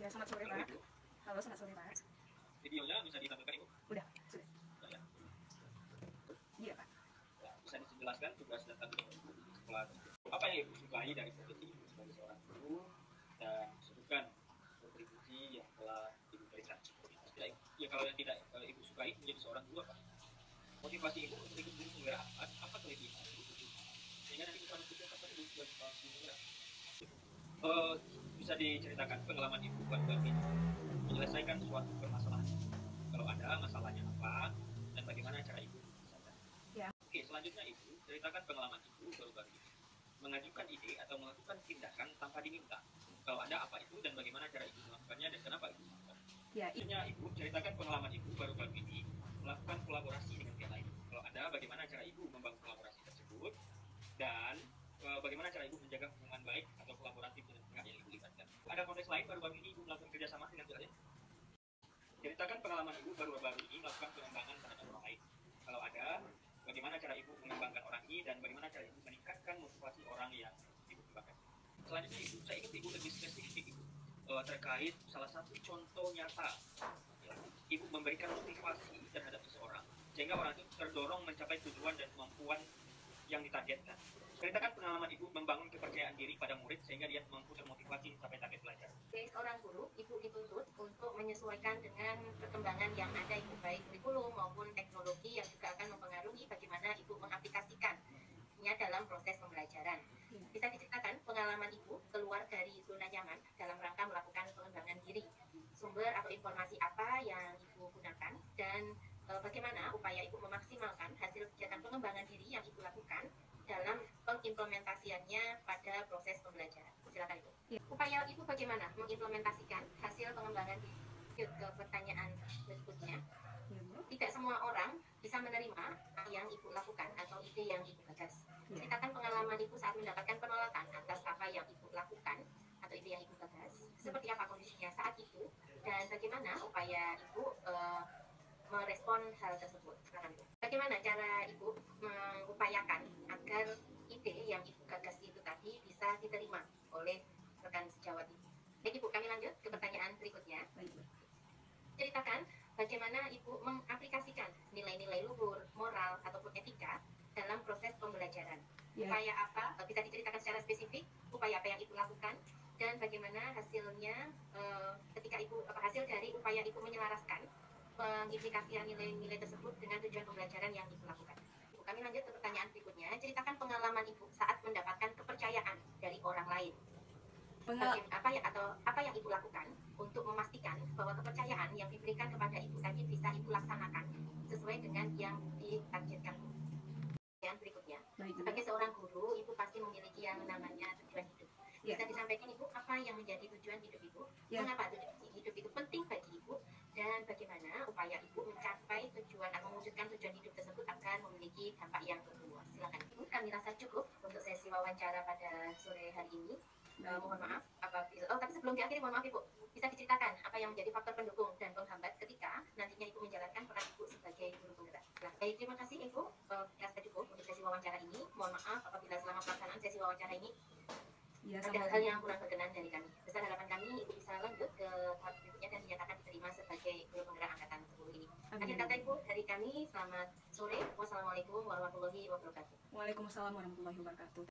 Ya, selamat sore Pak. Halo, selamat sore Pak. Videonya bisa ditampilkan Ibu? Udah, sudah. Ya. Iya Pak. Ya, bisa dijelaskan tugas dan tanggung jawab sekolah. Apa yang Ibu sukai dari profesi Ibu sebagai seorang guru dan sebutkan kontribusi yang telah Ibu berikan. Ya kalau yang tidak Ibu sukai menjadi seorang guru apa? Motivasi Ibu untuk ikut guru penggerak apa kelebihan Ibu? Sehingga nanti bukan itu apa Ibu sebagai seorang guru penggerak. Bisa diceritakan pengalaman Ibu buat ini menyelesaikan suatu permasalahan. Kalau ada masalahnya apa dan bagaimana cara Ibu menyelesaikan. Ya. Oke, selanjutnya Ibu ceritakan pengalaman Ibu baru-baru ini mengajukan ide atau melakukan tindakan tanpa diminta. Kalau ada apa itu dan bagaimana cara Ibu melakukannya dan kenapa Ibu melakukan. Ya. Selanjutnya Ibu ceritakan pengalaman Ibu baru-baru ini melakukan kolaborasi dengan pihak lain. Kalau ada bagaimana cara Ibu membangun kolaborasi tersebut dan bagaimana cara Ibu menjaga hubungan baik atau kolaboratif dengan pihak yang Ibu libatkan. Ada konteks lain baru-baru ini Ibu melakukan kerjasama dengan pihak lain? Ceritakan pengalaman Ibu baru-baru ini melakukan pengembangan terhadap orang lain. Kalau ada, bagaimana cara Ibu mengembangkan orang ini dan bagaimana cara Ibu meningkatkan motivasi orang yang Ibu kembangkan. Selanjutnya Ibu, saya ingin Ibu lebih spesifik Ibu terkait salah satu contoh nyata. Ya, Ibu memberikan motivasi terhadap seseorang sehingga orang itu terdorong mencapai tujuan dan kemampuan yang ditargetkan. Ceritakan pengalaman Ibu membangun kepercayaan diri pada murid sehingga dia mampu termotivasi sampai target belajar. Sebagai seorang guru, Ibu dituntut untuk menyesuaikan dengan perkembangan yang ada Ibu, baik kurikulum maupun teknologi yang juga akan mempengaruhi bagaimana Ibu mengaplikasikannya dalam proses pembelajaran. Bisa diceritakan pengalaman Ibu keluar dari zona nyaman dalam rangka melakukan pengembangan diri. Sumber atau informasi apa yang Ibu gunakan dan bagaimana upaya Ibu memaksimalkan hasil kegiatan pengembangan diri yang Ibu lakukan dalam pengimplementasiannya pada proses pembelajaran. Silakan Ibu. Ya. Upaya Ibu bagaimana mengimplementasikan hasil pengembangan diri? Ke pertanyaan berikutnya. Ya, Bu. Tidak semua orang bisa menerima apa yang Ibu lakukan atau ide yang Ibu gagas. Ya. Ceritakan pengalaman Ibu saat mendapatkan penolakan atas apa yang Ibu lakukan atau ide yang Ibu gagas. Seperti apa kondisinya saat itu dan bagaimana upaya Ibu merespon hal tersebut. Bagaimana cara Ibu mengupayakan agar ide yang Ibu gagas itu tadi bisa diterima oleh rekan sejawat Ibu? Baik Ibu, kami lanjut ke pertanyaan berikutnya. Baik, Bu. Ceritakan bagaimana Ibu mengaplikasikan nilai-nilai luhur, moral, ataupun etika dalam proses pembelajaran. Ya. Upaya apa, bisa diceritakan secara spesifik, upaya apa yang Ibu lakukan, dan bagaimana hasilnya ketika Ibu, hasil dari upaya Ibu menyelaraskan pengimplikasian nilai-nilai tersebut dengan tujuan pembelajaran yang Ibu lakukan. Ibu, kami lanjut ke pertanyaan berikutnya. Ceritakan pengalaman Ibu saat mendapatkan kepercayaan dari orang lain. Apa yang Ibu lakukan untuk memastikan bahwa kepercayaan yang diberikan kepada Ibu tadi bisa Ibu laksanakan sesuai dengan yang ditargetkan. Yang berikutnya, Baik, Bu. sebagai seorang guru, Ibu pasti memiliki yang namanya tujuan hidup. Ya. Bisa disampaikan Ibu apa yang menjadi tujuan hidup Ibu? Ya. Mengapa tujuan hidup itu penting bagi Ibu? Dan bagaimana upaya Ibu mencapai tujuan atau mewujudkan tujuan hidup tersebut akan memiliki dampak yang luas. Silakan Ibu. Kami rasa cukup untuk sesi wawancara pada sore hari ini. Mohon maaf apabila tapi sebelum diakhiri mohon maaf Ibu, bisa diceritakan apa yang menjadi faktor pendukung dan penghambat ketika nantinya Ibu menjalankan peran Ibu sebagai guru penggerak. Baik, terima kasih Ibu. Rasa cukup untuk sesi wawancara ini. Mohon maaf apabila selama pelaksanaan sesi wawancara ini Ya, ada hal-hal yang kurang berkenan dari kami. Besar harapan kami Ibu bisa lanjut ke tahap berikutnya dan dinyatakan diterima sebagai guru penggerak angkatan 10 ini. Akhir kata Ibu dari kami, selamat sore. Wassalamualaikum warahmatullahi wabarakatuh. Waalaikumsalam warahmatullahi wabarakatuh.